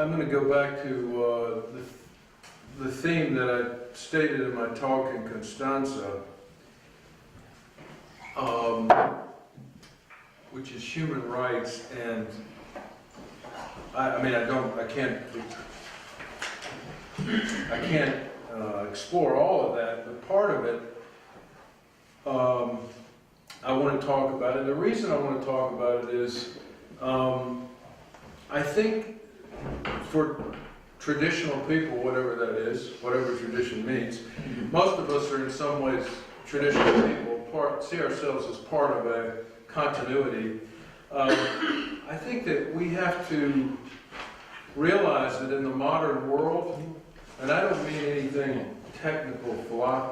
I'm going to go back to the theme that I stated in my talk in Constanza, which is human rights, and I can't explore all of that, but part of it I want to talk about. And the reason I want to talk about it is I think for traditional people, whatever that is, whatever tradition means, most of us are in some ways traditional people, see ourselves as part of a continuity. I think that we have to realize that in the modern world, and I don't mean anything technical,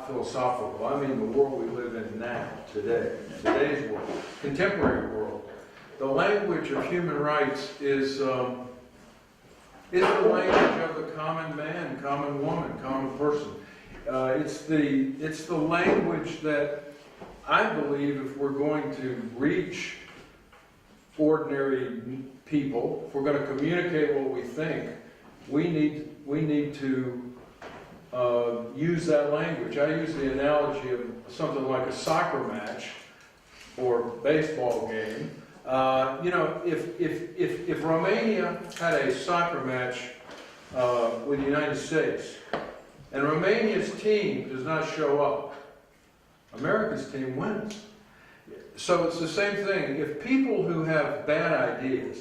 philosophical, I mean the world we live in now, today's world, contemporary world, the language of human rights is the language of the common man, common woman, common person. It's the language that I believe if we're going to reach ordinary people, if we're going to communicate what we think, we need to use that language. I use the analogy of something like a soccer match or baseball game. If Romania had a soccer match with the United States, and Romania's team does not show up, America's team wins. So it's the same thing. If people who have bad ideas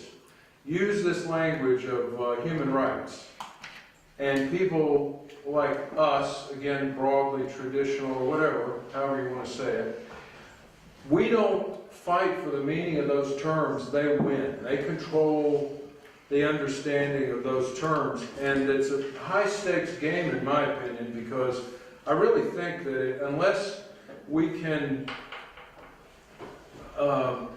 use this language of human rights, and people like us, again, broadly traditional or whatever, however you want to say it, we don't fight for the meaning of those terms, they win. They control the understanding of those terms. And it's a high-stakes game, in my opinion, because I really think that unless we can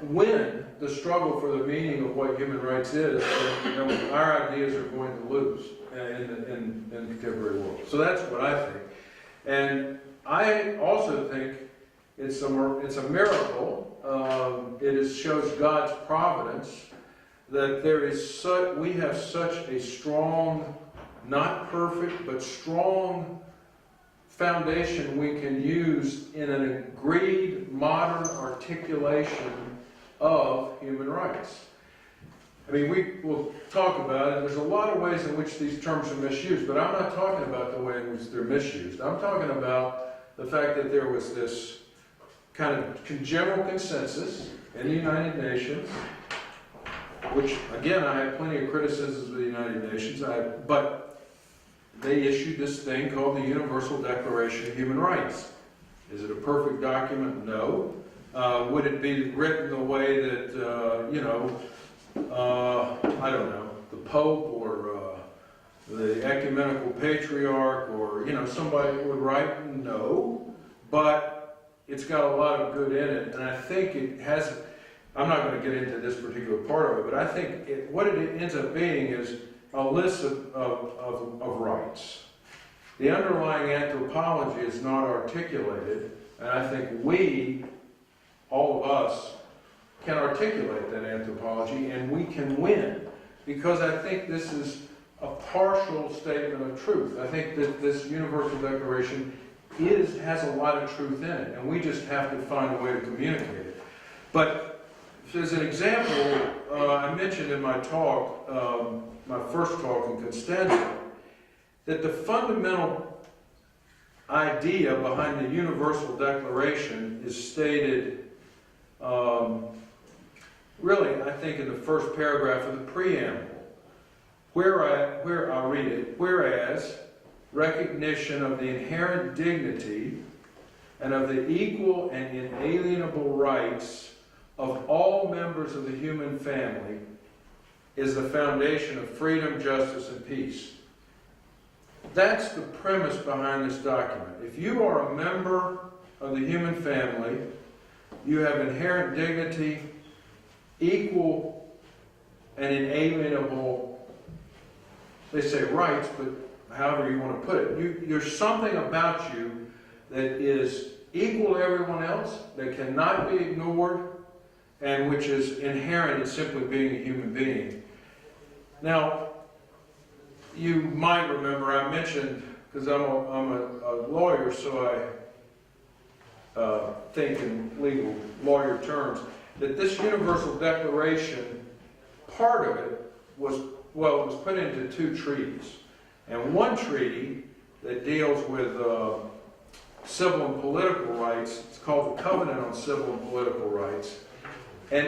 win the struggle for the meaning of what human rights is, then, our ideas are going to lose in the contemporary world. So that's what I think. And I also think it's a miracle. It shows God's providence that we have such a strong, not perfect, but strong foundation we can use in an agreed modern articulation of human rights. I mean, we will talk about it. There's a lot of ways in which these terms are misused, but I'm not talking about the way in which they're misused. I'm talking about the fact that there was this kind of general consensus in the United Nations, which, again, I have plenty of criticisms of the United Nations, but they issued this thing called the Universal Declaration of Human Rights. Is it a perfect document? No. Would it be written the way that, I don't know, the Pope or the Ecumenical Patriarch or, somebody would write? No. But it's got a lot of good in it, and I think it has. I'm not going to get into this particular part of it, but I think what it ends up being is a list of rights. The underlying anthropology is not articulated, and I think we, all of us, can articulate that anthropology, and we can win, because I think this is a partial statement of truth. I think that this Universal Declaration has a lot of truth in it, and we just have to find a way to communicate it. But as an example, I mentioned in my talk, my first talk in Constanza, that the fundamental idea behind the Universal Declaration is stated, really, I think, in the first paragraph of the preamble, where I'll read it, whereas recognition of the inherent dignity and of the equal and inalienable rights of all members of the human family is the foundation of freedom, justice, and peace. That's the premise behind this document. If you are a member of the human family, you have inherent dignity, equal and inalienable, they say rights, but however you want to put it. There's something about you that is equal to everyone else, that cannot be ignored, and which is inherent in simply being a human being. Now, you might remember, I mentioned, because I'm a lawyer, so I think in legal lawyer terms, that this Universal Declaration, part of it was, well, it was put into 2 treaties. And one treaty that deals with civil and political rights, it's called the Covenant on Civil and Political Rights. And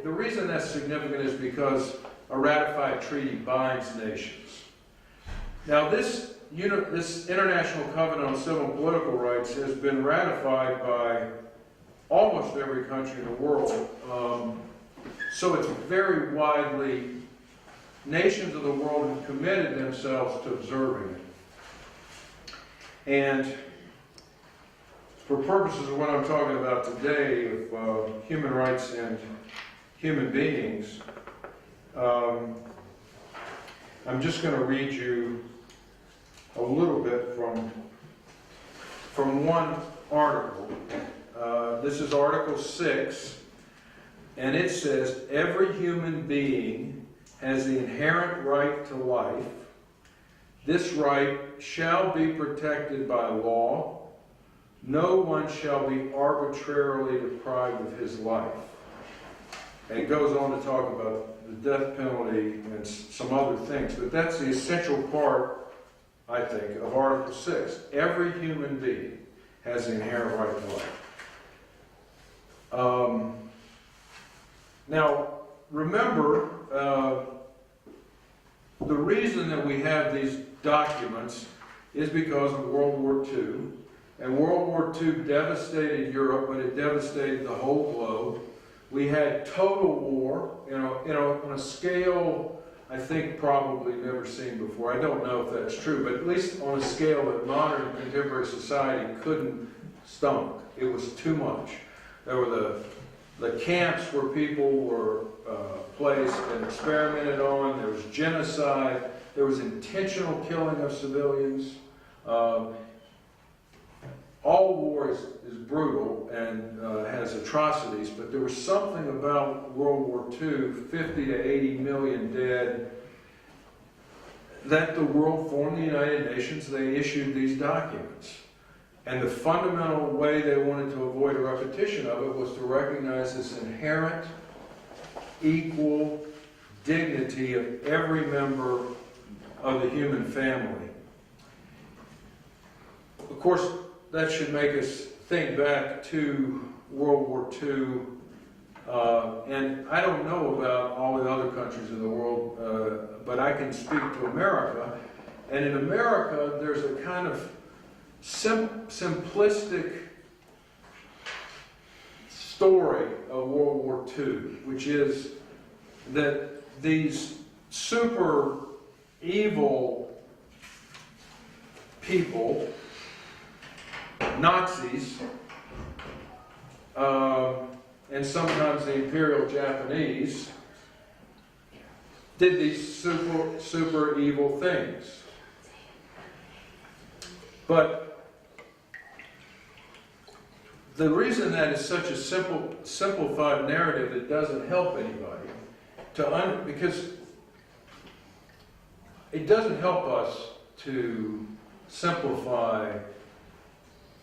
the reason that's significant is because a ratified treaty binds nations. Now this International Covenant on Civil and Political Rights has been ratified by almost every country in the world. So it's very widely, nations of the world have committed themselves to observing it. And for purposes of what I'm talking about today, of human rights and human beings, I'm just going to read you a little bit from one article. This is Article 6, and it says, every human being has the inherent right to life. This right shall be protected by law. No one shall be arbitrarily deprived of his life. And it goes on to talk about the death penalty and some other things, but that's the essential part, I think, of Article 6. Every human being has the inherent right to life. Now, remember, the reason that we have these documents is because of World War II. And World War II devastated Europe, but it devastated the whole globe. We had total war, on a scale I think probably never seen before. I don't know if that's true, but at least on a scale that modern contemporary society couldn't stomach. It was too much. There were the camps where people were placed and experimented on. There was genocide. There was intentional killing of civilians. All war is brutal and has atrocities, but there was something about World War II, 50 to 80 million dead, that the world formed the United Nations. They issued these documents. And the fundamental way they wanted to avoid a repetition of it was to recognize this inherent, equal dignity of every member of the human family. Of course, that should make us think back to World War II. And I don't know about all the other countries in the world, but I can speak to America. And in America, there's a kind of simplistic story of World War II, which is that these super evil people, Nazis, and sometimes the Imperial Japanese, did these super evil things. But the reason that is such a simplified narrative that doesn't help anybody, because it doesn't help us to simplify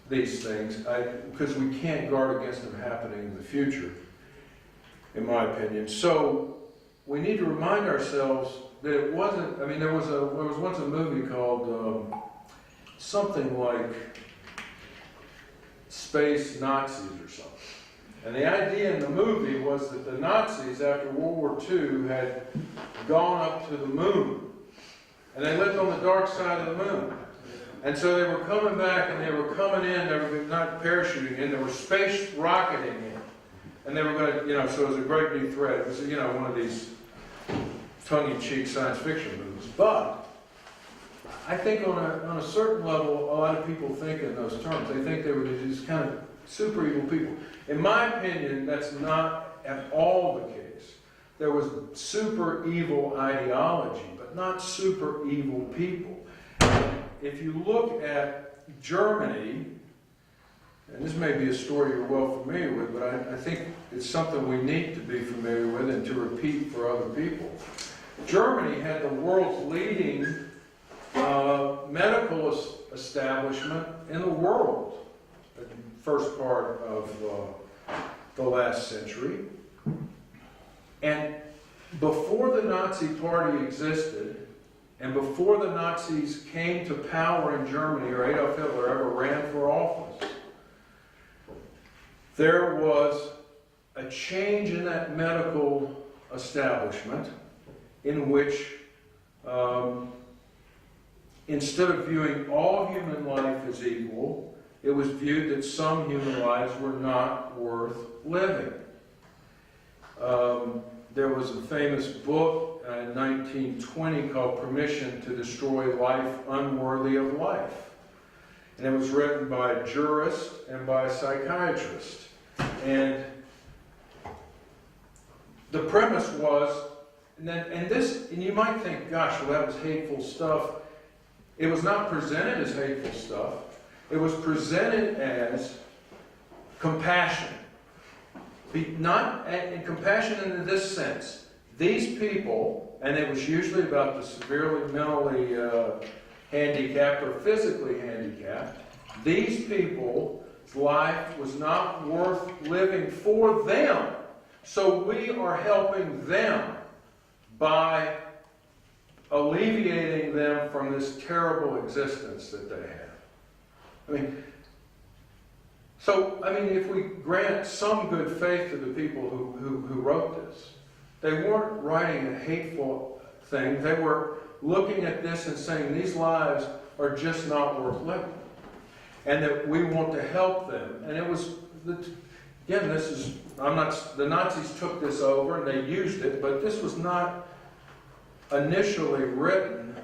these things, because we can't guard against them happening in the future, in my opinion. So we need to remind ourselves that it wasn't, there was once a movie called something like Space Nazis or something. And the idea in the movie was that the Nazis, after World War II, had gone up to the moon. And they lived on the dark side of the moon. And so they were coming back, and they were coming in, they were not parachuting in, they were space rocketing in. And they were going to, so it was a great new threat. It was, one of these tongue-in-cheek science fiction movies. But I think on a certain level, a lot of people think in those terms. They think they were these kind of super evil people. In my opinion, that's not at all the case. There was super evil ideology, but not super evil people. If you look at Germany, and this may be a story you're well familiar with, but I think it's something we need to be familiar with and to repeat for other people. Germany had the world's leading medical establishment in the world, the first part of the last century. And before the Nazi Party existed, and before the Nazis came to power in Germany, or Adolf Hitler ever ran for office, there was a change in that medical establishment in which, instead of viewing all human life as equal, it was viewed that some human lives were not worth living. There was a famous book in 1920 called Permission to Destroy Life Unworthy of Life. And it was written by a jurist and by a psychiatrist. And the premise was, and you might think, gosh, well, that was hateful stuff. It was not presented as hateful stuff. It was presented as compassion. Compassion in this sense. These people, and it was usually about the severely mentally handicapped or physically handicapped, these people's life was not worth living for them. So we are helping them by alleviating them from this terrible existence that they have. If we grant some good faith to the people who wrote this, they weren't writing a hateful thing. They were looking at this and saying these lives are just not worth living, and that we want to help them. And it was, again, the Nazis took this over and they used it, but this was not initially written,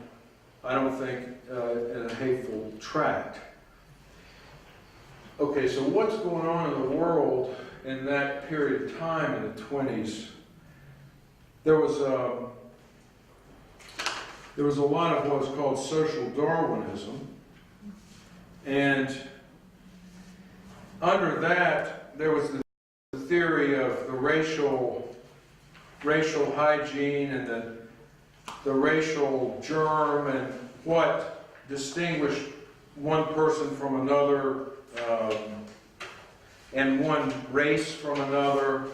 I don't think, in a hateful tract. Okay, so what's going on in the world in that period of time in the 20s? There was a lot of what was called social Darwinism, and under that there was the theory of the racial hygiene and the racial germ and what distinguished one person from another, and one race from another.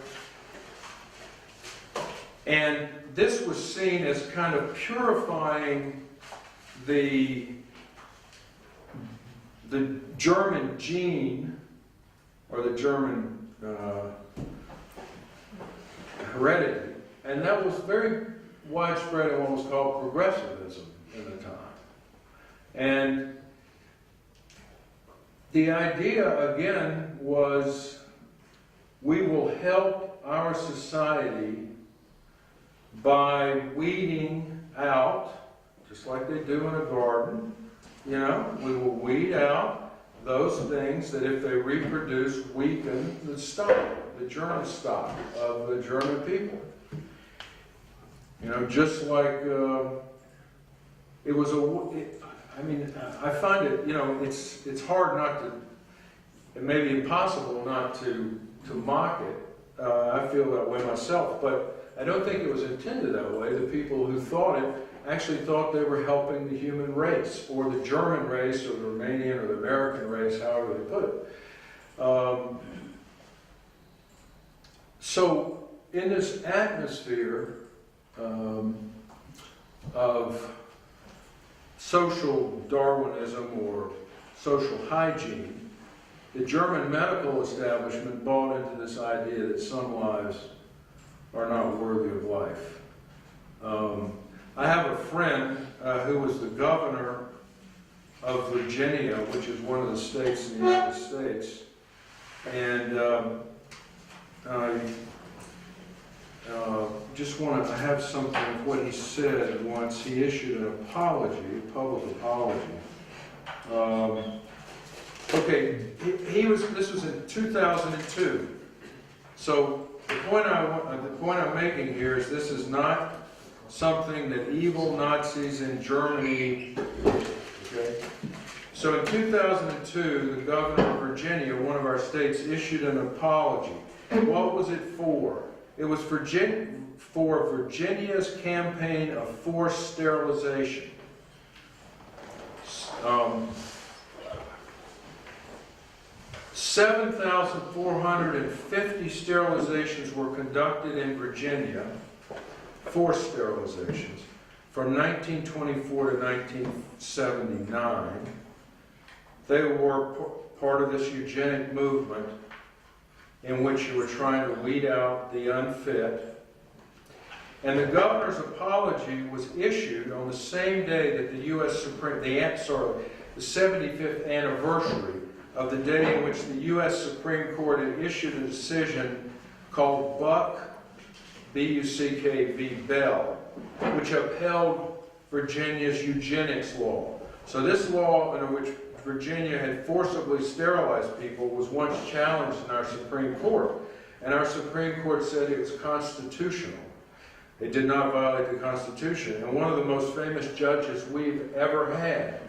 And this was seen as kind of purifying the German gene, or the German heredity. And that was very widespread in what was called progressivism in the time. And the idea, again, was we will help our society by weeding out, just like they do in a garden, we will weed out those things that if they reproduce, weaken the stock, the germ stock of the German people. Just like it was I find it, it's hard not to, it may be impossible not to mock it. I feel that way myself, but I don't think it was intended that way. The people who thought it actually thought they were helping the human race, or the German race, or the Romanian, or the American race, however they put it. So in this atmosphere of social Darwinism or social hygiene, the German medical establishment bought into this idea that some lives are not worthy of life. I have a friend who was the governor of Virginia, which is one of the states in the United States, and I have something of what he said once. He issued an apology, a public apology. This was in 2002. So the point I'm making here is this is not something that evil Nazis in Germany, okay? So in 2002, the governor of Virginia, one of our states, issued an apology. What was it for? It was for Virginia's campaign of forced sterilization. 7,450 sterilizations were conducted in Virginia, forced sterilizations, from 1924 to 1979. They were part of this eugenic movement in which you were trying to weed out the unfit. And the governor's apology was issued on the same day that the U.S. the 75th anniversary of the day in which the U.S. Supreme Court had issued a decision called Buck, B-U-C-K v. Bell, which upheld Virginia's eugenics law. So this law under which Virginia had forcibly sterilized people was once challenged in our Supreme Court. And our Supreme Court said it was constitutional. It did not violate the Constitution. And one of the most famous judges we've ever had,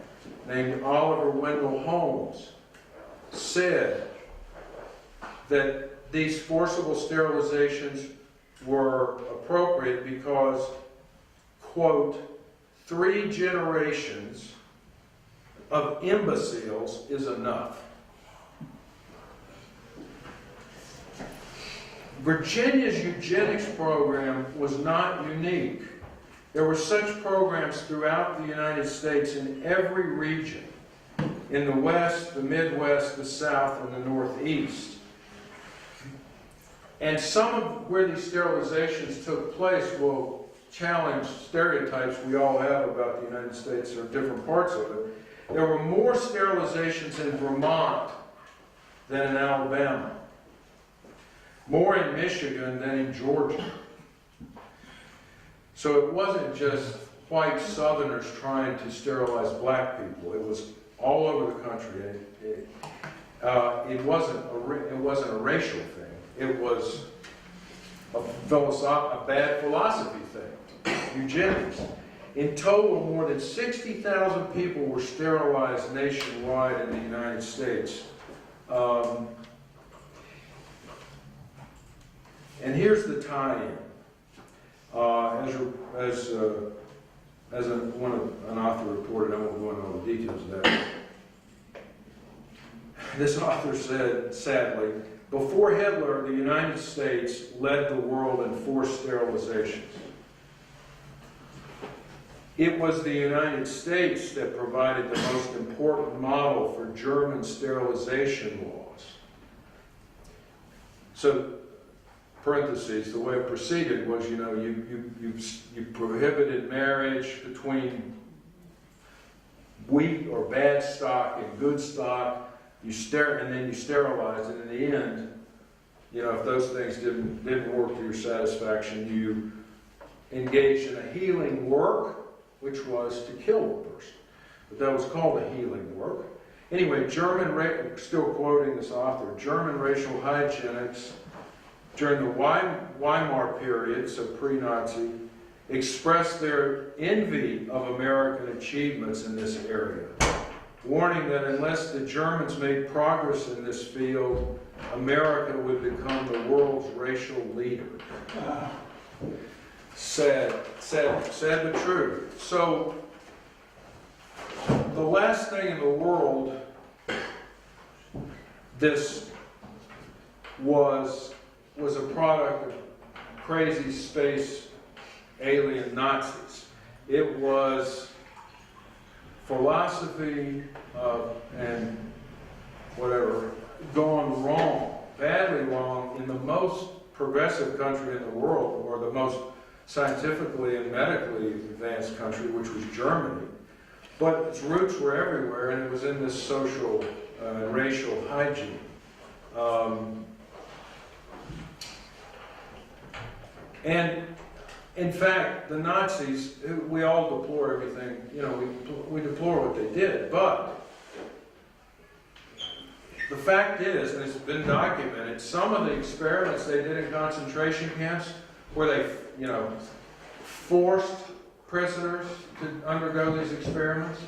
named Oliver Wendell Holmes, said that these forcible sterilizations were appropriate because, quote, 3 generations of imbeciles is enough. Virginia's eugenics program was not unique. There were such programs throughout the United States in every region, in the West, the Midwest, the South, and the Northeast. And some of where these sterilizations took place will challenge stereotypes we all have about the United States or different parts of it. There were more sterilizations in Vermont than in Alabama. More in Michigan than in Georgia. So it wasn't just white Southerners trying to sterilize black people. It was all over the country. It wasn't a racial thing. It was a bad philosophy thing. Eugenics. In total, more than 60,000 people were sterilized nationwide in the United States. And here's the tie-in. An author reported, I won't go into all the details of that. This author said, sadly, before Hitler, the United States led the world in forced sterilizations. It was the United States that provided the most important model for German sterilization laws. So, parentheses, the way it proceeded was, you prohibited marriage between weak or bad stock and good stock, and then you sterilized it. In the end, if those things didn't work to your satisfaction, you engaged in a healing work, which was to kill the person. But that was called a healing work. Anyway, still quoting this author, German racial hygienics during the Weimar period, so pre-Nazi, expressed their envy of American achievements in this area, warning that unless the Germans made progress in this field, America would become the world's racial leader. Sad but true. So, the last thing in the world this was a product of crazy space alien Nazis. It was philosophy and whatever gone wrong, badly wrong, in the most progressive country in the world, or the most scientifically and medically advanced country, which was Germany. But its roots were everywhere, and it was in this social, racial hygiene. And in fact, the Nazis, we all deplore everything, we deplore what they did, but the fact is, and it's been documented, some of the experiments they did in concentration camps, where they, forced prisoners to undergo these experiments,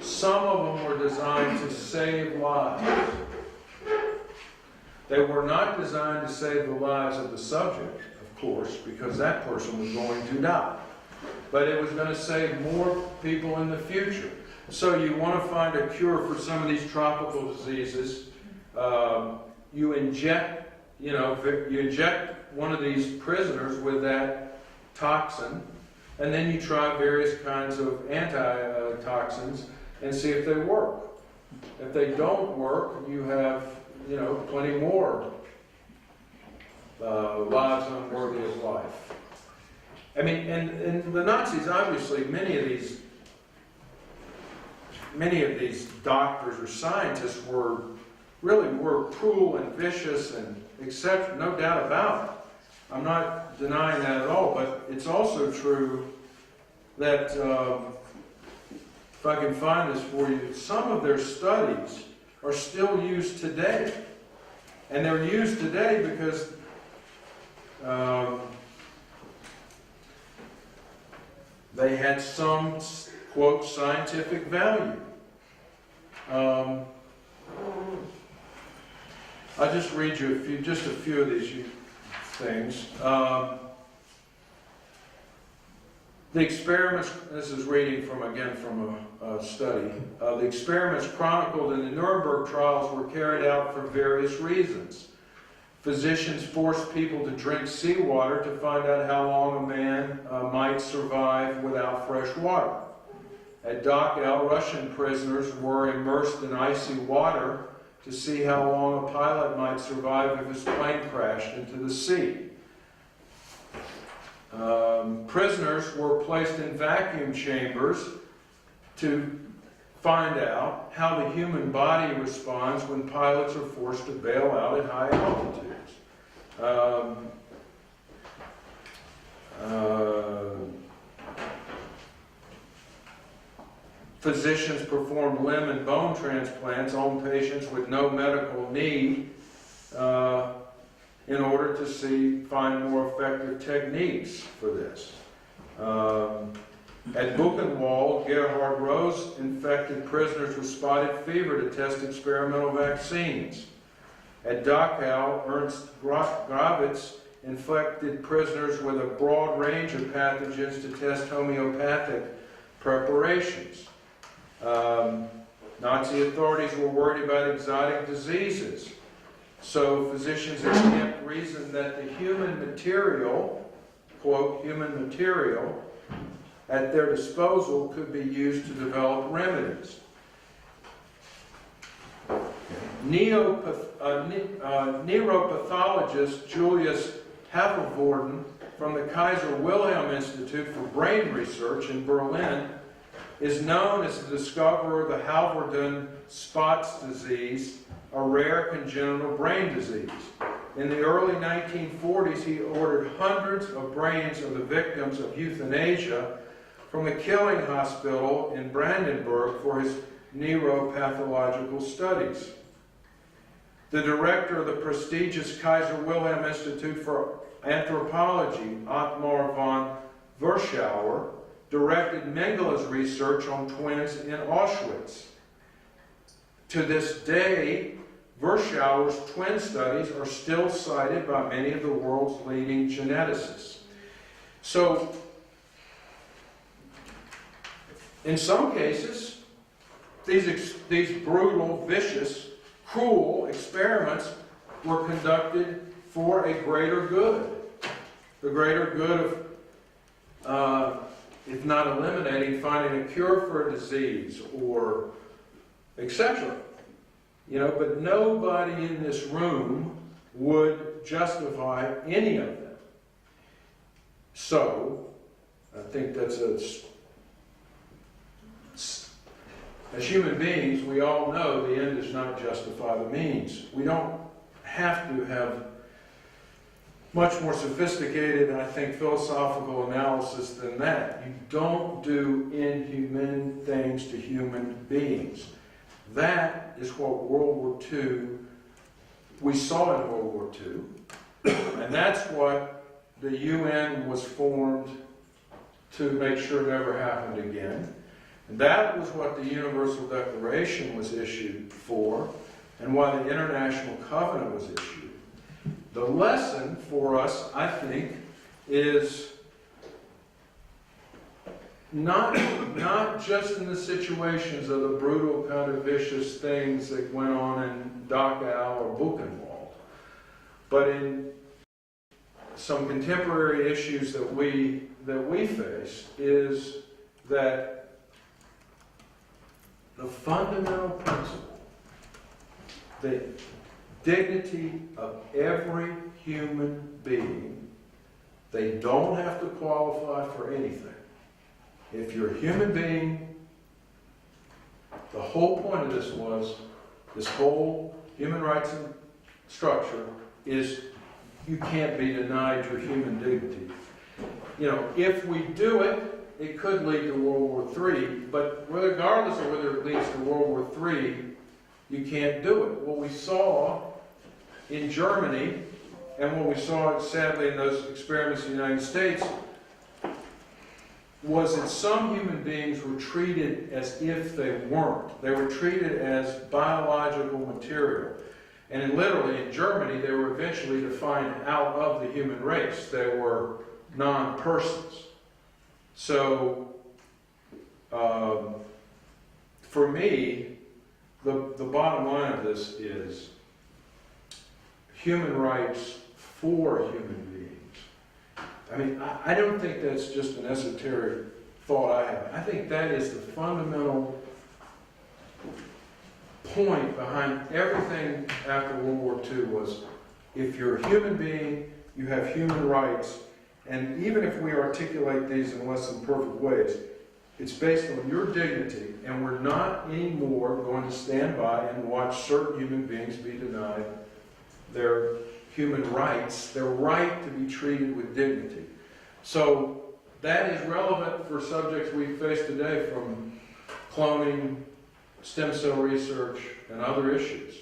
some of them were designed to save lives. They were not designed to save the lives of the subject, of course, because that person was going to die. But it was going to save more people in the future. So you want to find a cure for some of these tropical diseases. You inject one of these prisoners with that toxin, and then you try various kinds of antitoxins and see if they work. If they don't work, you have, plenty more lives unworthy of life. I mean, and the Nazis, obviously, many of these doctors or scientists were cruel and vicious and except no doubt about it. I'm not denying that at all, but it's also true that, if I can find this for you, some of their studies are still used today. And they're used today because they had some, quote, scientific value. I'll just read you a few of these things. The experiments, this is reading from a study. The experiments chronicled in the Nuremberg trials were carried out for various reasons. Physicians forced people to drink seawater to find out how long a man might survive without fresh water. At Dachau, Russian prisoners were immersed in icy water to see how long a pilot might survive if his plane crashed into the sea. Prisoners were placed in vacuum chambers to find out how the human body responds when pilots are forced to bail out at high altitudes. Physicians performed limb and bone transplants on patients with no medical need in order to find more effective techniques for this. At Buchenwald, Gerhard Rose infected prisoners with spotted fever to test experimental vaccines. At Dachau, Ernst Gravitz infected prisoners with a broad range of pathogens to test homeopathic preparations. Nazi authorities were worried about exotic diseases. So physicians at camp reasoned that the human material, quote, human material, at their disposal could be used to develop remedies. Neuropathologist Julius Havelvorden from the Kaiser Wilhelm Institute for Brain Research in Berlin is known as the discoverer of the Halverden spots disease, a rare congenital brain disease. In the early 1940s, he ordered hundreds of brains of the victims of euthanasia from the Killing Hospital in Brandenburg for his neuropathological studies. The director of the prestigious Kaiser Wilhelm Institute for Anthropology, Ottmar von Verschauer, directed Mengele's research on twins in Auschwitz. To this day, Verschauer's twin studies are still cited by many of the world's leading geneticists. So, in some cases, these brutal, vicious, cruel experiments were conducted for a greater good. The greater good of, if not eliminating, finding a cure for a disease or etc. But nobody in this room would justify any of them. So, I think that's as human beings, we all know the end does not justify the means. We don't have to have much more sophisticated, and I think, philosophical analysis than that. You don't do inhuman things to human beings. That is what World War II, we saw in World War II, and that's what the UN was formed to make sure never happened again. And that was what the Universal Declaration was issued for, and why the International Covenant was issued. The lesson for us, I think, is not just in the situations of the brutal kind of vicious things that went on in Dachau or Buchenwald, but in some contemporary issues that we face, is that the fundamental principle, the dignity of every human being, they don't have to qualify for anything. If you're a human being, the whole point of this whole human rights structure is you can't be denied your human dignity. You know, if we do it, it could lead to World War III, but regardless of whether it leads to World War III, you can't do it. What we saw in Germany, and what we saw sadly in those experiments in the United States, was that some human beings were treated as if they weren't. They were treated as biological material. And literally in Germany, they were eventually defined out of the human race. They were non-persons. So, for me, the bottom line of this is human rights for human beings. I mean, I don't think that's just an esoteric thought I have. I think that is the fundamental point behind everything after World War II was, if you're a human being, you have human rights, and even if we articulate these in less than perfect ways, it's based on your dignity, and we're not anymore going to stand by and watch certain human beings be denied their human rights, their right to be treated with dignity. So that is relevant for subjects we face today, from cloning, stem cell research, and other issues.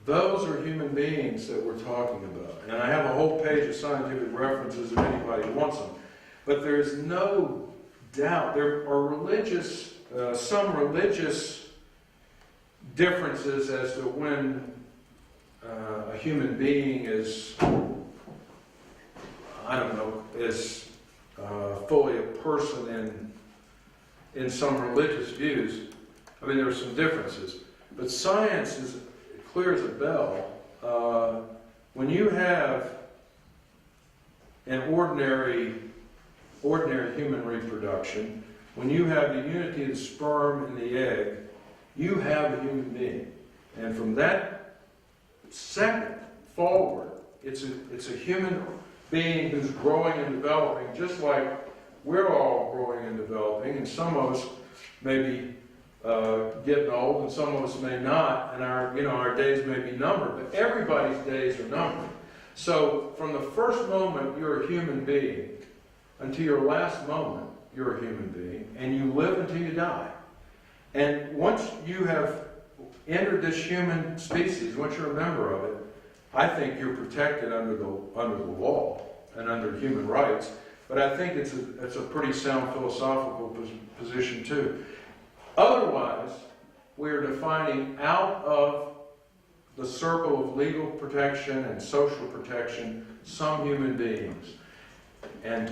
Those are human beings that we're talking about. And I have a whole page of scientific references if anybody wants them. But there's no doubt there are some religious differences as to when a human being is, I don't know, is fully a person in some religious views. I mean, there are some differences. But science is clear as a bell. When you have an ordinary human reproduction, when you have the unity of the sperm and the egg, you have a human being. And from that second forward, it's a human being who's growing and developing, just like we're all growing and developing, and some of us may be getting old, and some of us may not, and our days may be numbered, but everybody's days are numbered. So from the first moment you're a human being until your last moment you're a human being, and you live until you die. And once you have entered this human species, once you're a member of it, I think you're protected under the law and under human rights. But I think it's a pretty sound philosophical position too. Otherwise, we're defining out of the circle of legal protection and social protection some human beings. And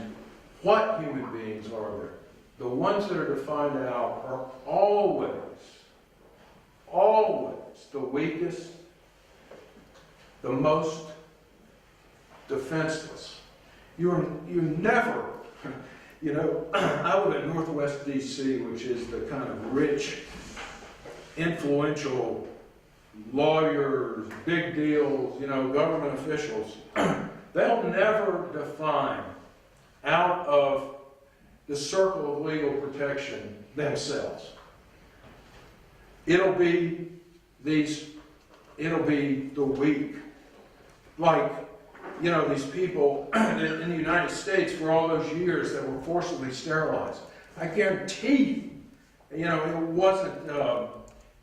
what human beings are there? The ones that are defined out are always the weakest, the most defenseless. You're never, I live in Northwest D.C., which is the kind of rich, influential lawyers, big deals, government officials. They'll never define out of the circle of legal protection themselves. It'll be the weak, like, these people in the United States for all those years that were forcibly sterilized. I guarantee you, it wasn't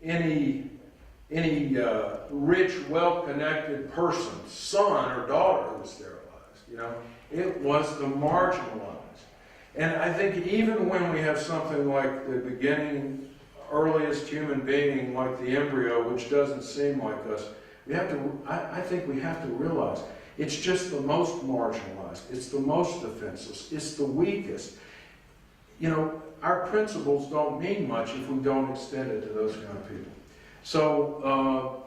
any rich, well-connected person's son or daughter who was sterilized. It was the marginalized. And I think even when we have something like the beginning, earliest human being, like the embryo, which doesn't seem like us, I think we have to realize it's just the most marginalized. It's the most defenseless. It's the weakest. you know, our principles don't mean much if we don't extend it to those kind of people. So,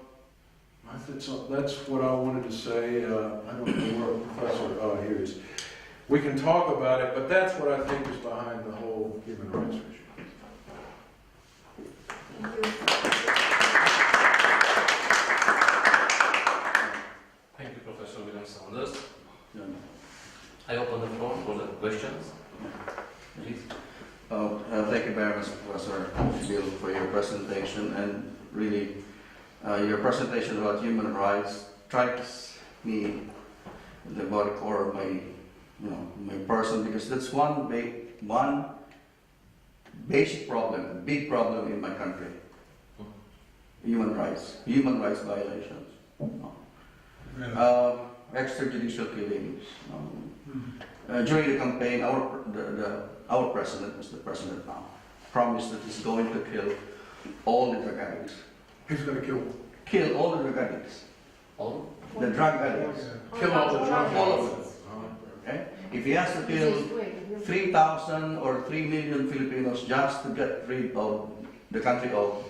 I think that's what I wanted to say. I don't know where Professor, here he is. We can talk about it, but that's what I think is behind the whole human rights issue. Thank you. Thank you, Professor William Saunders. I open the floor for the questions. Please. Thank you very much, Professor Bill, for your presentation, and really your presentation about human rights strikes me in the body core of my, my person, because that's one basic problem, big problem in my country. Human rights violations, extrajudicial killings. During the campaign, our president, Mr. President now, promised that he's going to kill all the drug addicts. He's going to Kill all the drug addicts. All? The drug addicts. kill all the drug All of addicts. Okay? If he has to kill 3,000 or 3 million Filipinos just to get rid of the country of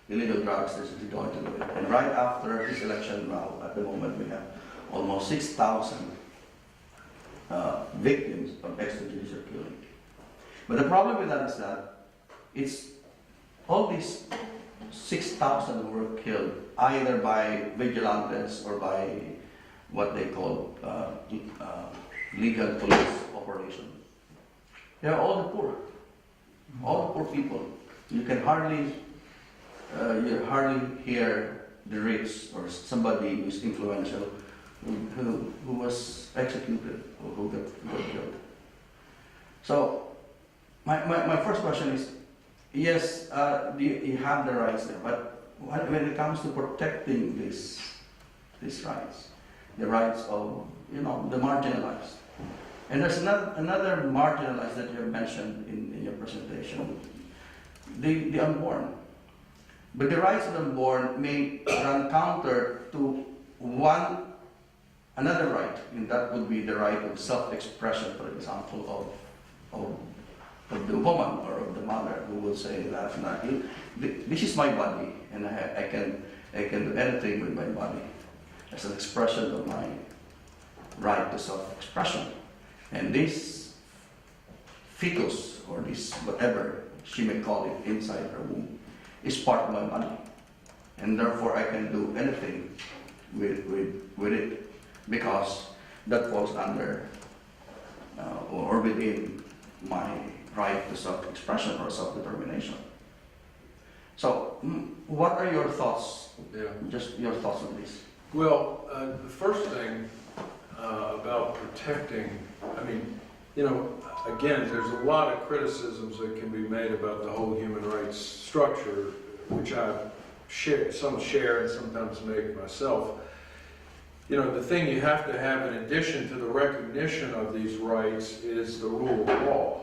illegal drugs, this is going to do it. And right after this election now, at the moment, we have almost 6,000 victims of extrajudicial killing. But the problem with that is that it's all these 6,000 who were killed either by vigilantes or by what they call legal police operation. They are all the poor people. You can hardly hear the rich or somebody who is influential who was executed or who got killed. So my first question is, yes, you have the rights there, but when it comes to protecting these rights, the rights of the marginalized, and there's another marginalized that you have mentioned in your presentation, the unborn. But the rights of the unborn may run counter to another right, and that would be the right of self-expression, for example, of the woman or of the mother, who will say that this is my body, and I can do anything with my body as an expression of my right to self-expression. And this fetus, or this whatever she may call it inside her womb, is part of my body, and therefore I can do anything with it, because that falls under or within my right to self-expression or self-determination. So, what are your thoughts? Yeah. Just your thoughts on this. Well, the first thing about protecting, again, there's a lot of criticisms that can be made about the whole human rights structure, which I share and sometimes make myself. The thing you have to have in addition to the recognition of these rights is the rule of law.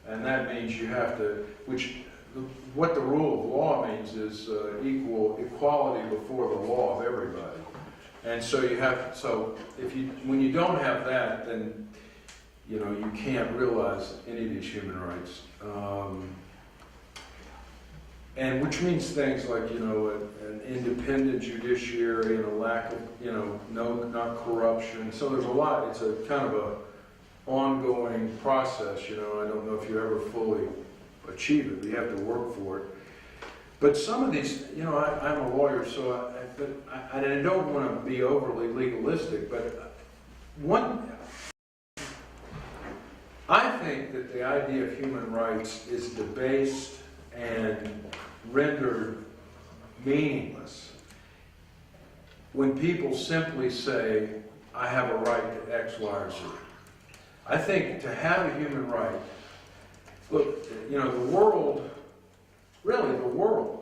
And that means you have to, what the rule of law means is equality before the law of everybody. And so when you don't have that, then you can't realize any of these human rights. And which means things like, an independent judiciary and a lack of, not corruption. So there's a lot. It's a kind of a ongoing process. I don't know if you ever fully achieve it. You have to work for it. But some of these, I'm a lawyer, so I don't want to be overly legalistic, but I think that the idea of human rights is debased and rendered meaningless when people simply say, I have a right to X, Y, or Z. I think to have a human right, look, the world,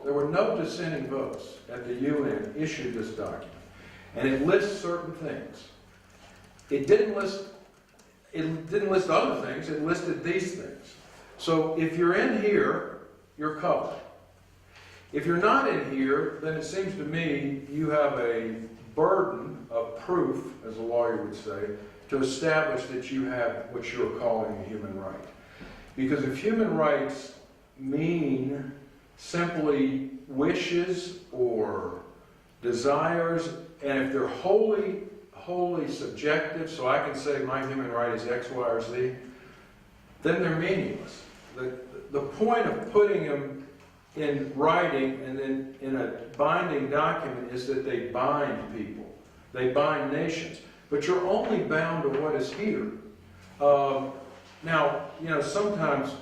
there were no dissenting votes at the UN issued this document. And it lists certain things. It didn't list other things, it listed these things. So if you're in here, you're covered. If you're not in here, then it seems to me you have a burden of proof, as a lawyer would say, to establish that you have what you're calling a human right. Because if human rights mean simply wishes or desires, and if they're wholly subjective, so I can say my human right is X, Y, or Z, then they're meaningless. The point of putting them in writing and then in a binding document is that they bind people. They bind nations. But you're only bound to what is here. Now, sometimes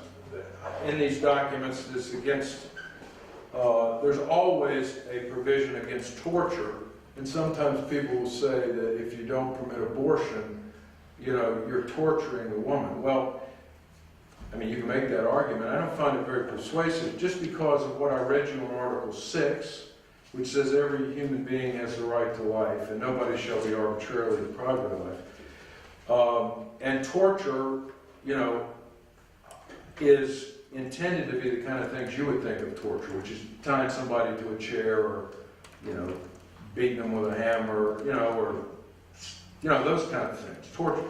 in these documents, there's always a provision against torture, and sometimes people will say that if you don't permit abortion, you're torturing the woman. Well, I mean, you can make that argument. I don't find it very persuasive, just because of what I read you in Article 6, which says every human being has the right to life, and nobody shall be arbitrarily deprived of life. And torture, is intended to be the kind of things you would think of torture, which is tying somebody to a chair, or, beating them with a hammer, or, those kind of things, torture.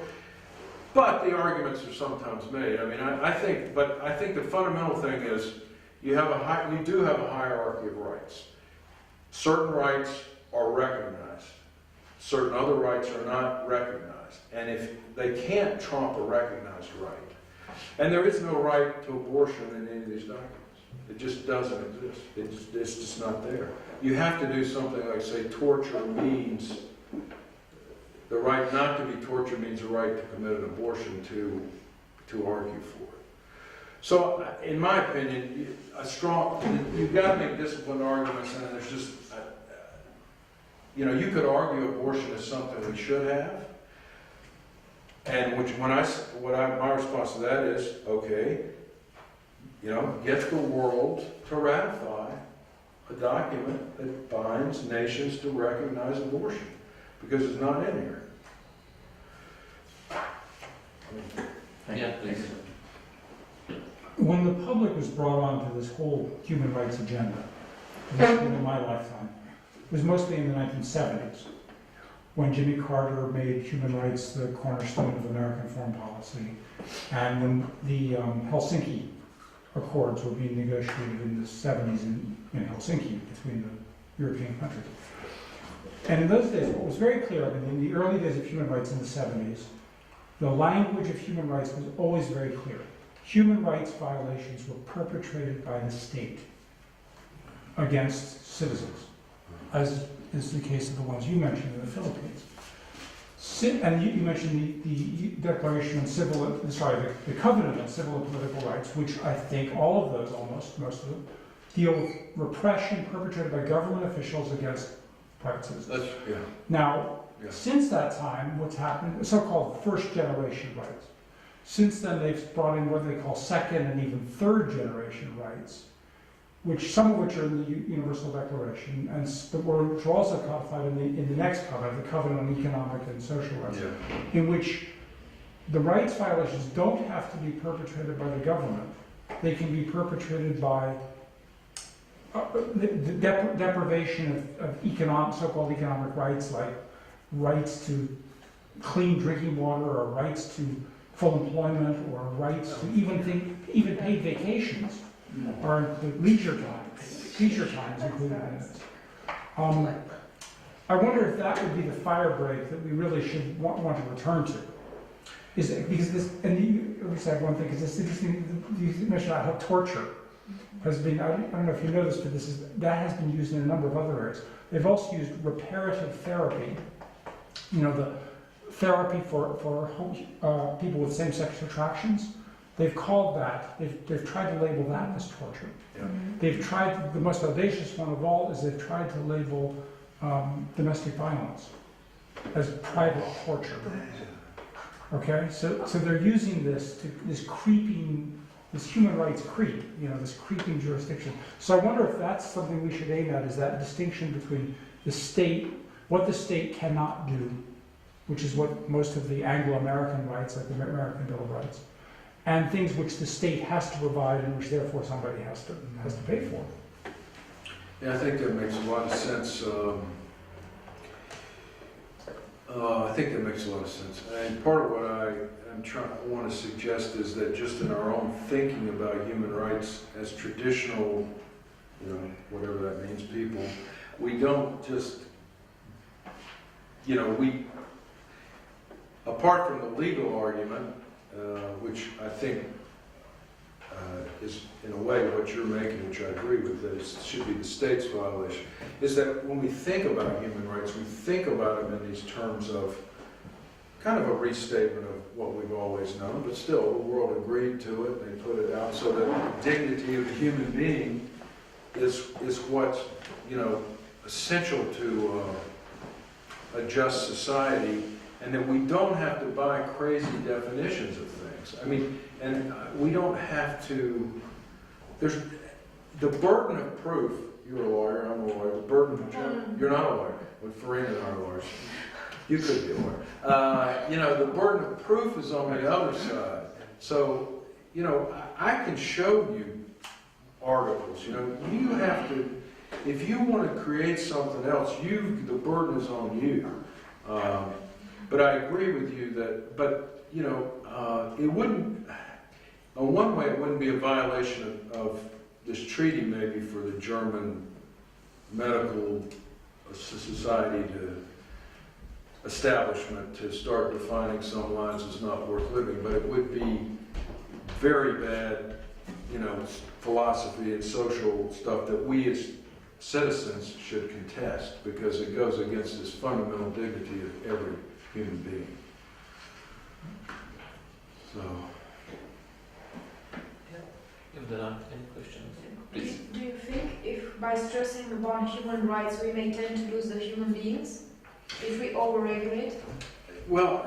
But the arguments are sometimes made. I mean, I think the fundamental thing is you do have a hierarchy of rights. Certain rights are recognized. Certain other rights are not recognized. And if they can't trump a recognized right, and there is no right to abortion in any of these documents. It just doesn't exist. It's just not there. You have to do something like, say, torture means, the right not to be tortured means the right to commit an abortion to argue for it. So, in my opinion, you've got to make disciplined arguments, and there's just, you could argue abortion is something we should have, and my response to that is, okay, get the world to ratify a document that binds nations to recognize abortion, because it's not in here. Yeah, please. When the public was brought onto this whole human rights agenda, in my lifetime, it was mostly in the 1970s, when Jimmy Carter made human rights the cornerstone of American foreign policy, and when the Helsinki Accords were being negotiated in the 70s in Helsinki between the European countries. And in those days, what was very clear, in the early days of human rights in the 70s, the language of human rights was always very clear. Human rights violations were perpetrated by the state against citizens, as is the case of the ones you mentioned in the Philippines. And you mentioned the Declaration on the Covenant on Civil and Political Rights, which I think all of those, most of them, deal with repression perpetrated by government officials against private citizens. Now, since that time, what's happened, so-called first-generation rights. Since then, they've brought in what they call second and even third-generation rights, some of which are in the Universal Declaration, and which are also codified in the next covenant, the Covenant on Economic and Social Rights, in which the rights violations don't have to be perpetrated by the government. They can be perpetrated by the deprivation of so-called economic rights, like rights to clean drinking water, or rights to full employment, or rights to even paid vacations, or leisure times included in this. I wonder if that would be the fire break that we really should want to return to. At least I have one thing, because this interesting, you mentioned about how torture has been, I don't know if you know this, but that has been used in a number of other areas. They've also used reparative therapy, the therapy for people with same-sex attractions. They've called that, they've tried to label that as torture. Yeah. They've tried, the most audacious one of all is they've tried to label domestic violence as private torture. Okay, so they're using this human rights creep, this creeping jurisdiction. So I wonder if that's something we should aim at, is that distinction between the state, what the state cannot do, which is what most of the Anglo-American rights, like the American Bill of Rights, and things which the state has to provide and which therefore somebody has to pay for. Yeah, I think that makes a lot of sense. I think that makes a lot of sense. And part of what I want to suggest is that just in our own thinking about human rights as traditional, whatever that means, people, we don't just, apart from the legal argument, which I think is in a way what you're making, which I agree with, that it should be the state's violation, is that when we think about human rights, we think about them in these terms of kind of a restatement of what we've always known, but still the world agreed to it, they put it out so that the dignity of the human being is what's, essential to a just society, and that we don't have to buy crazy definitions of things. I mean, and we don't have to, there's the burden of proof. You're a lawyer, I'm a lawyer. The burden of, you're not a lawyer, but Farina and I are lawyers. You could be a lawyer. The burden of proof is on the other side. So, I can show you articles. You have to, if you want to create something else, the burden is on you. But I agree with you that, it wouldn't, on one way, it wouldn't be a violation of this treaty maybe for the German medical society establishment to start defining some lines as not worth living, but it would be very bad, philosophy and social stuff that we as citizens should contest, because it goes against this fundamental dignity of every human being. So, if there are any questions, please. Do you think if by stressing upon human rights we may tend to lose the human beings if we overregulate? well,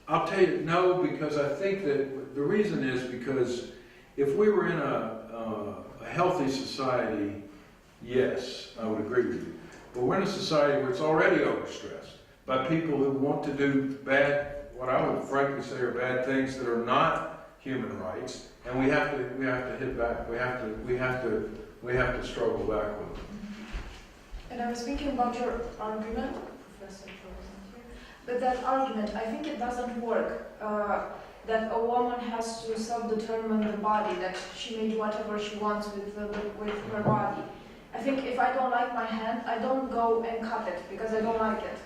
I'll tell you no, because I think that the reason is because if we were in a healthy society, yes, I would agree with you. But we're in a society where it's already overstressed by people who want to do bad, what I would frankly say are bad things that are not human rights, and we have to hit back. We have to struggle back with them. And I was thinking about your argument, Professor Cho wasn't here, but that argument, I think it doesn't work. That a woman has to self-determine the body, that she may do whatever she wants with her body. I think if I don't like my hand, I don't go and cut it because I don't like it.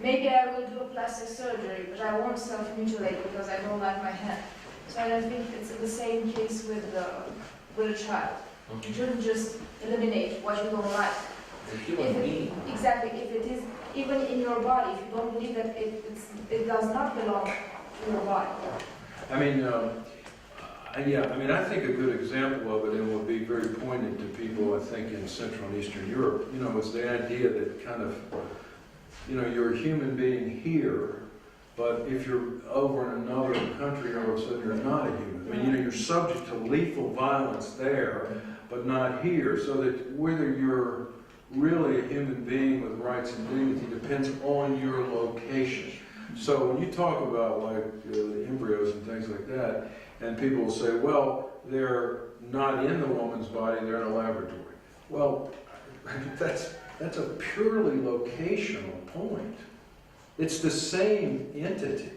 Maybe I will do a plastic surgery, but I won't self-mutilate because I don't like my hand. So I don't think it's the same case with a child. You shouldn't just eliminate what you don't like. The human being. Exactly. If it is even in your body, if you don't believe that it does not belong to your body. I mean, I think a good example of it, and would be very poignant to people, I think, in Central and Eastern Europe, is the idea that kind of, you're a human being here, but if you're over in another country, all of a sudden you're not a human. I mean, you're subject to lethal violence there, but not here. So that whether you're really a human being with rights and dignity depends on your location. So when you talk about the embryos and things like that, and people will say, well, they're not in the woman's body, they're in a laboratory. Well, that's a purely locational point. It's the same entity.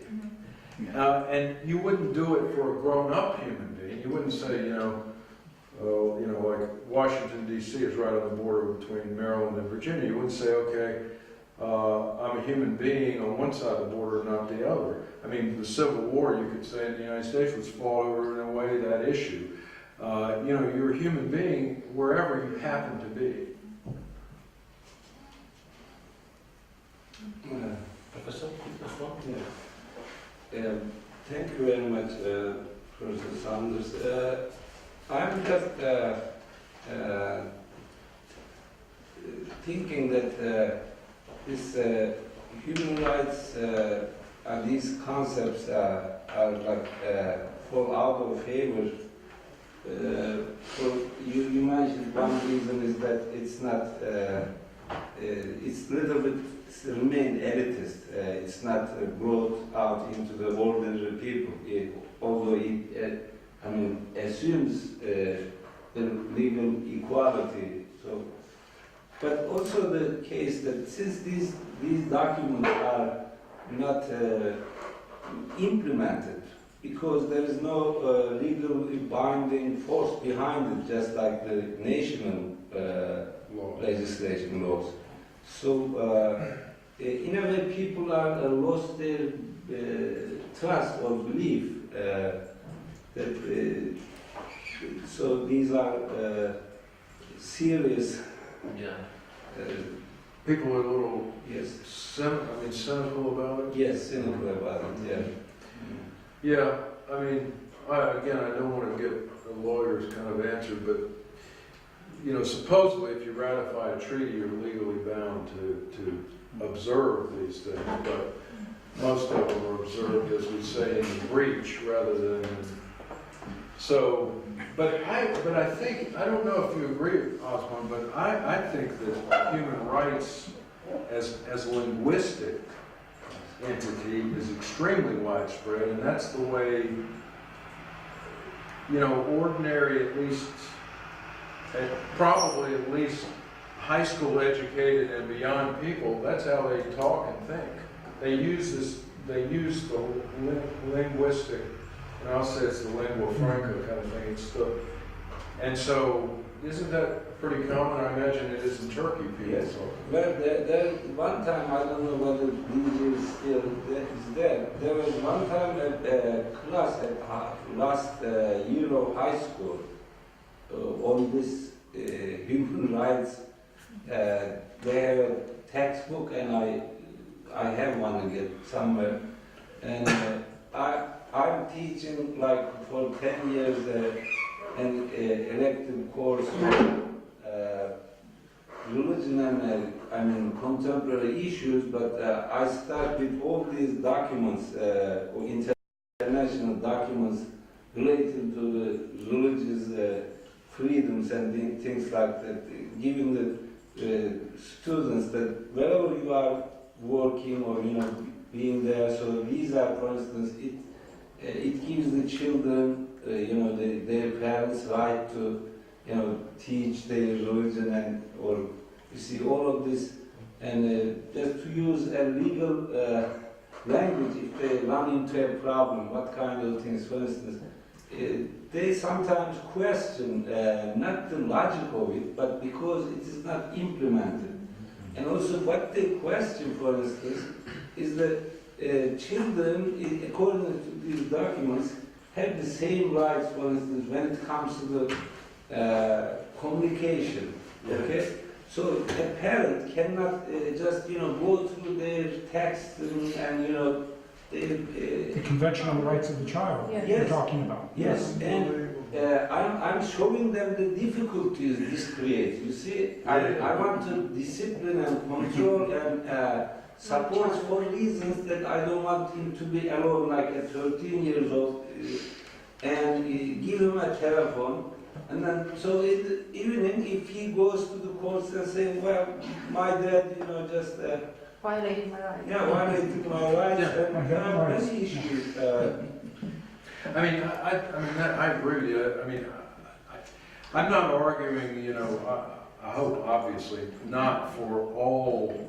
And you wouldn't do it for a grown-up human being. You wouldn't say, like Washington, D.C. is right on the border between Maryland and Virginia. You wouldn't say, okay, I'm a human being on one side of the border, not the other. I mean, the Civil War, you could say, in the United States was fought over, in a way, that issue. You're a human being wherever you happen to be. Professor, thank you very much, Professor Saunders. I'm just thinking that this human rights and these concepts are like fall out of favor. You mentioned one reason is that it's not, it's a little bit remained elitist. It's not brought out into the ordinary people, although it assumes the legal equality. So, but also the case that since these documents are not implemented, because there is no legally binding force behind it, just like the national legislation laws. So, in a way, people are lost their trust or belief that. So these are serious. Yeah. People are a little Yes. cynical about it. Yes, cynical about it. Yeah. Yeah, I mean, I don't want to give a lawyer's kind of answer, but, you know, supposedly if you ratify a treaty, you're legally bound to observe these things, but most of them are observed, as we say, in the breach rather than in. So, but I think, I don't know if you agree, Osman, but I think that human rights as a linguistic entity is extremely widespread, and that's the way, you know, ordinary, probably at least high school educated and beyond people, that's how they talk and think. They use the linguistic, and I'll say it's the lingua franca kind of thing. And so, isn't that pretty common? I imagine it is in Turkey, people. Yes. Well, there one time, I don't know whether DJ is still there. There was one time a class at last year of high school on this human rights. They have a textbook, and I have one again somewhere, and I'm teaching like for 10 years an elective course on religion and contemporary issues, but I start with all these documents, international documents related to the religious freedoms and things like that, giving the students that wherever you are working or being there, so these are, for instance, it gives the children, their parents' right to, teach their religion or you see all of this, and just to use a legal language if they run into a problem, what kind of things, for instance, they sometimes question not the logic of it, but because it is not implemented. And also what they question, for instance, is that children, according to these documents, have the same rights, for instance, when it comes to the communication. Okay? So a parent cannot just, go through their text and The Convention on the Rights of the Child, Yeah. we're Yes. talking about. Yes, and I'm showing them the difficulties this creates. You see, I want to discipline and control and support for reasons that I don't want him to be alone like at 13 years old and give him a telephone. And then, so in the evening, if he goes to the courts and say, well, my dad, just Violating my rights. violated my rights, Yeah. and there are many issues. I agree with you. I mean, I'm not arguing, I hope obviously not for all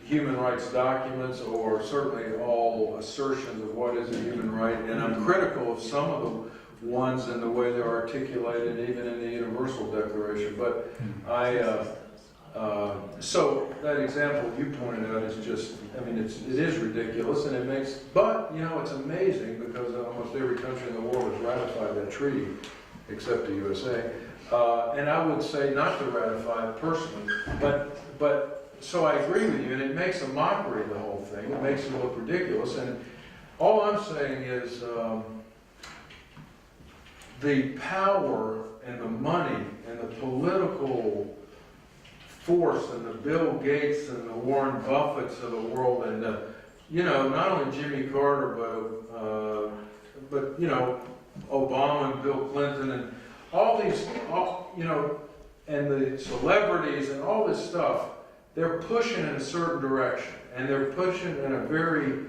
human rights documents or certainly all assertions of what is a human right, and I'm critical of some of the ones and the way they're articulated even in the Universal Declaration, but so that example you pointed out is just, it is ridiculous, and it makes, but, it's amazing because almost every country in the world has ratified that treaty, except the USA. And I would say not to ratify it personally, but so I agree with you, and it makes a mockery of the whole thing. It makes it look ridiculous, and all I'm saying is the power and the money and the political force and the Bill Gates and the Warren Buffetts of the world and not only Jimmy Carter but Obama and Bill Clinton and all these and the celebrities and all this stuff, they're pushing in a certain direction, and they're pushing in a very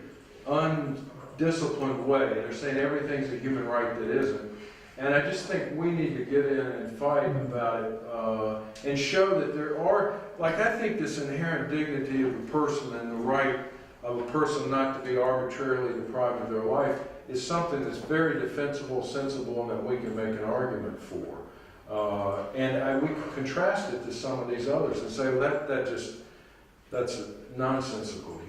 undisciplined way. They're saying everything's a human right that isn't. And I just think we need to get in and fight about it, and show that there are, like, I think this inherent dignity of a person and the right of a person not to be arbitrarily deprived of their life is something that's very defensible, sensible, and that we can make an argument for. We can contrast it to some of these others and say, well, that's a nonsensical,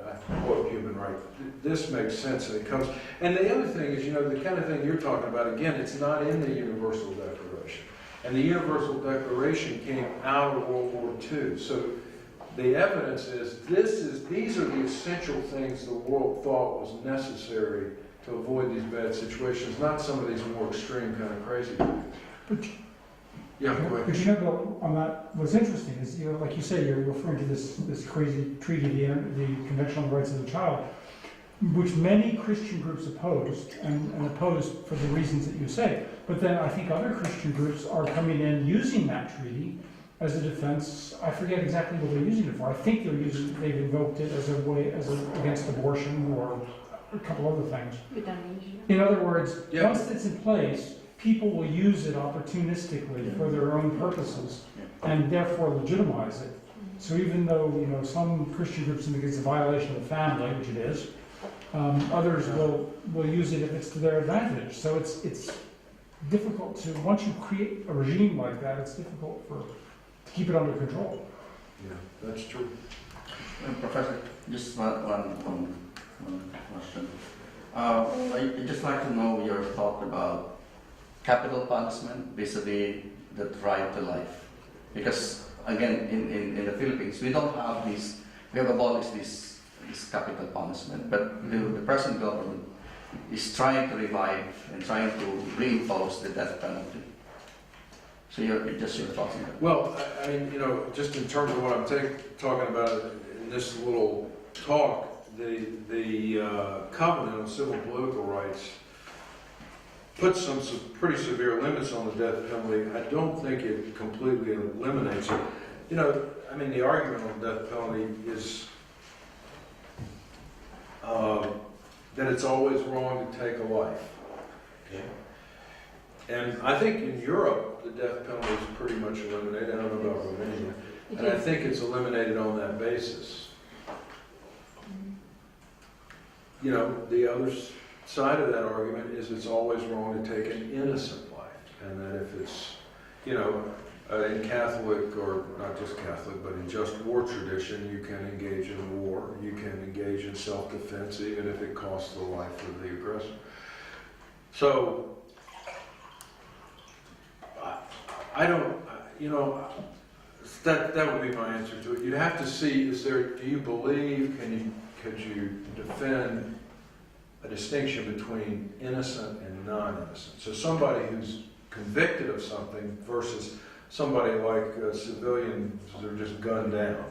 I quote, human right. This makes sense, and it comes. And the other thing is, the kind of thing you're talking about, again, it's not in the Universal Declaration. And the Universal Declaration came out of World War II. So the evidence is, these are the essential things the world thought was necessary to avoid these bad situations, not some of these more extreme kind of crazy things. Yeah, go ahead. But on that, what's interesting is, like you say, you're referring to this crazy treaty, the Convention on the Rights of the Child, which many Christian groups opposed, and opposed for the reasons that you say. But then I think other Christian groups are coming in using that treaty as a defense. I forget exactly what they're using it for. I think they've invoked it as a way, against abortion or a couple other things. In other words, once it's in place, people will use it opportunistically for their own purposes and therefore legitimize it. So even though some Christian groups think it's a violation of the family, which it is, others will use it if it's to their advantage. So it's difficult to, once you create a regime like that, it's difficult to keep it under control. Yeah, that's true. Professor, just one question. I'd just like to know your thought about capital punishment vis-a-vis the right to life. Because, again, in the Philippines, we don't have this, we have abolished this capital punishment, but the present government is trying to revive and trying to reimpose the death penalty. So just your thoughts on that. Well, I mean, just in terms of what I'm talking about in this little talk, the Covenant on Civil and Political Rights puts some pretty severe limits on the death penalty. I don't think it completely eliminates it. I mean, the argument on the death penalty is that it's always wrong to take a life. Okay. And I think in Europe, the death penalty is pretty much eliminated. I don't know about Romania. And I think it's eliminated on that basis. The other side of that argument is it's always wrong to take an innocent life. And that if it's, in Catholic, or not just Catholic, but in just war tradition, you can engage in war. You can engage in self-defense, even if it costs the life of the aggressor. So, I don't, that would be my answer to it. You'd have to see, do you believe, could you defend a distinction between innocent and non-innocent? So somebody who's convicted of something versus somebody like civilians who are just gunned down,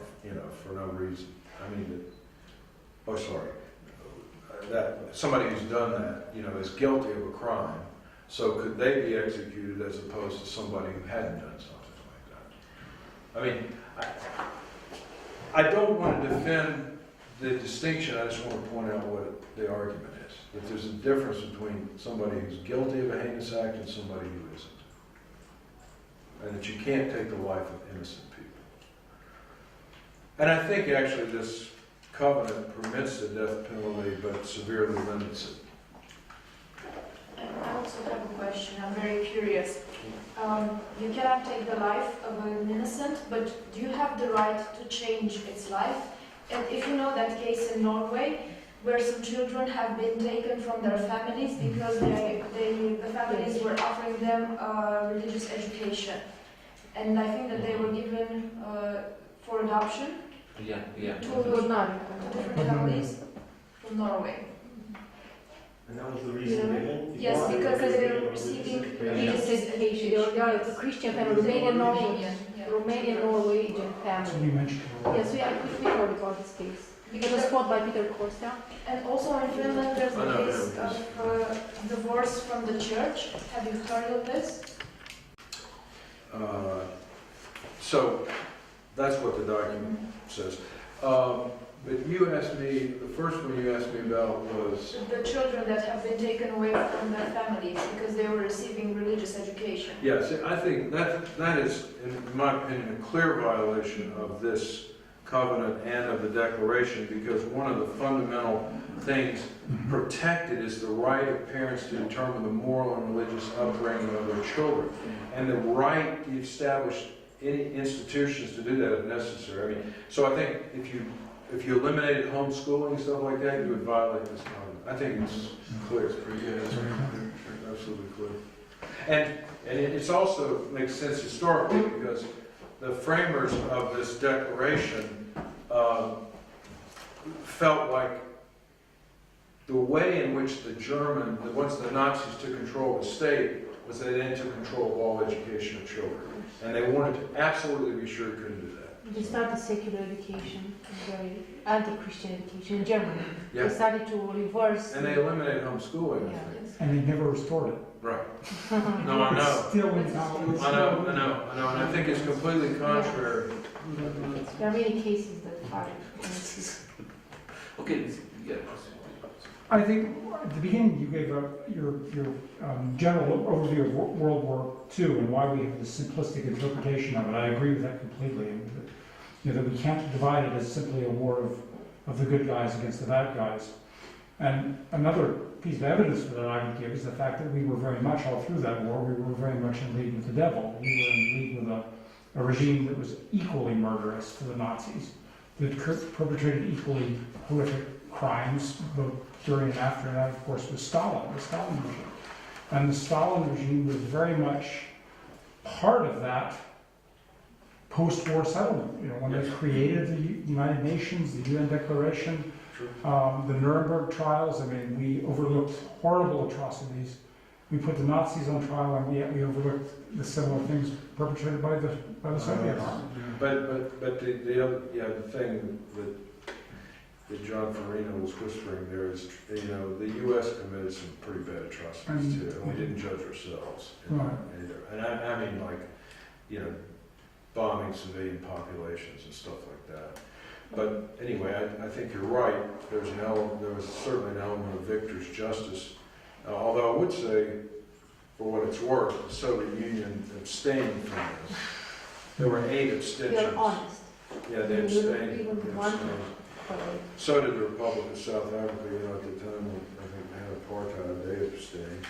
for no reason. That somebody who's done that, is guilty of a crime. So could they be executed as opposed to somebody who hadn't done something like that? I don't want to defend the distinction. I just want to point out what the argument is. That there's a difference between somebody who's guilty of a heinous act and somebody who isn't. And that you can't take the life of innocent people. And I think actually this covenant permits the death penalty but severely limits it. I also have a question. I'm very curious. You cannot take the life of an innocent, but do you have the right to change its life? And if you know that case in Norway, where some children have been taken from their families because the families were offering them religious education. And I think that they were given for adoption to different families from Norway. And that was the reason they went? Yes, because they were receiving religious education. They are a Christian family, Romanian Norwegian So family. you mentioned. Yes, we heard about this case. It was fought by Peter Kostia. And also in Finland, there's the case of divorce from the church. Have you heard of this? So that's what the document says. But you asked me, the first one you asked me about was, The children that have been taken away from their families because they were receiving religious education. yes, I think that is, in my opinion, a clear violation of this covenant and of the declaration, because one of the fundamental things protected is the right of parents to determine the moral and religious upbringing of their children, and the right to establish any institutions to do that if necessary. I mean, so I think if you eliminated homeschooling, stuff like that, you would violate this covenant. I think it's clear. It's pretty, yeah, it's clear. Absolutely clear. And it also makes sense historically, because the framers of this declaration felt like the way in which once the Nazis took control of the state, was they then took control of all education of children. And they wanted to absolutely be sure you couldn't do that. They started secular education, very anti-Christian education in Germany. Yeah. They started to reverse. And they eliminated homeschooling, I Yeah. think. And they never restored it. Right. No, I know. Still in power. I know, and I think it's completely contrary. There are many cases that are. Okay, yeah. I think at the beginning you gave your general overview of World War II and why we have this simplistic interpretation of it. I agree with that completely. And that we can't divide it as simply a war of the good guys against the bad guys. And another piece of evidence for that I would give is the fact that we were very much all through that war. We were very much in league with the devil. We were in league with a regime that was equally murderous to the Nazis, that perpetrated equally horrific crimes, both during and after, and that, of course, was Stalin, the Stalin regime. And the Stalin regime was very much part of that post-war settlement. When they created the United Nations, the UN Declaration, the Nuremberg trials, I mean, we overlooked horrible atrocities. We put the Nazis on trial, and yet we overlooked the similar things perpetrated by the Soviet army. But the thing that John Farina was whispering there is, the U.S. committed some pretty bad atrocities too, and we didn't judge ourselves either. And I mean, bombing civilian populations and stuff like that. But anyway, I think you're right. There was certainly an element of victor's justice. Although I would say, for what it's worth, the Soviet Union abstained from this. There were 8 abstentions. You're honest. Yeah, they abstained. Even They one. abstained. So did the Republic of South Africa, at the time when I think they had apartheid, they abstained.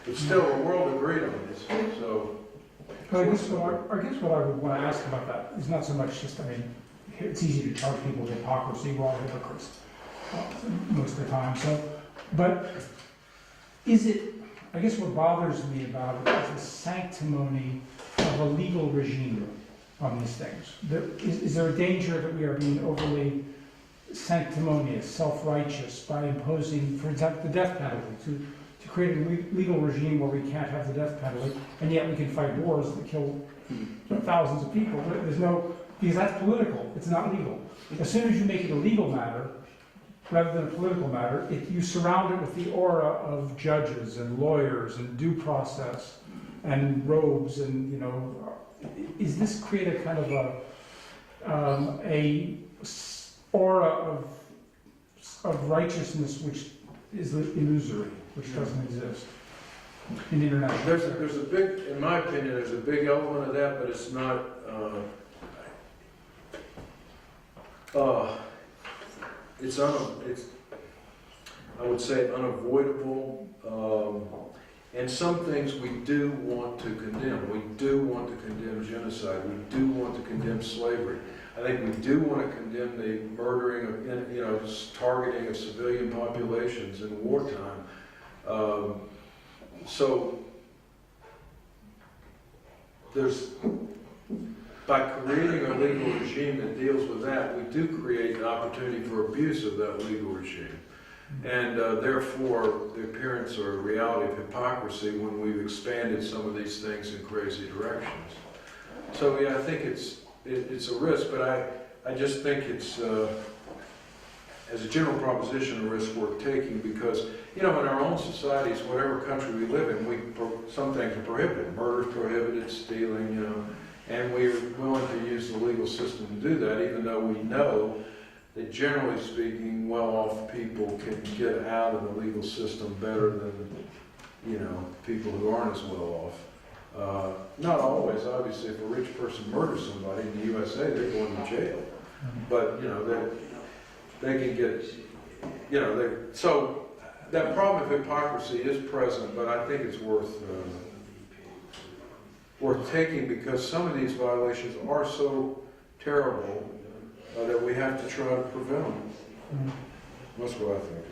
But still, the world agreed on this, so. But I guess what I would want to ask about that is not so much just, it's easy to charge people with hypocrisy, we're all hypocrites most of the time, but is it, I guess what bothers me about it is the sanctimony of a legal regime on these things. Is there a danger that we are being overly sanctimonious, self-righteous by imposing, for example, the death penalty, to create a legal regime where we can't have the death penalty, and yet we can fight wars that kill thousands of people? Because that's political, it's not legal. As soon as you make it a legal matter, rather than a political matter, you surround it with the aura of judges and lawyers and due process and robes, and is this create a kind of a aura of righteousness which is illusory, which doesn't exist in international? There's a big, in my opinion, there's a big element of that, but it's not. I would say unavoidable. And some things we do want to condemn. We do want to condemn genocide. We do want to condemn slavery. I think we do want to condemn the murdering of, targeting of civilian populations in wartime. So by creating a legal regime that deals with that, we do create an opportunity for abuse of that legal regime. And therefore, the appearance or reality of hypocrisy when we've expanded some of these things in crazy directions. So yeah, I think it's a risk, but I just think it's, as a general proposition, a risk worth taking, because, in our own societies, whatever country we live in, some things are prohibited. Murder is prohibited, stealing, and we're willing to use the legal system to do that, even though we know that generally speaking, well-off people can get out of the legal system better than, you know, people who aren't as well-off. Not always, obviously, if a rich person murders somebody in the USA, they're going to jail. But, you know, they can get, you know, so that problem of hypocrisy is present, but I think it's worth taking, because some of these violations are so terrible that we have to try to prevent them. That's what I think.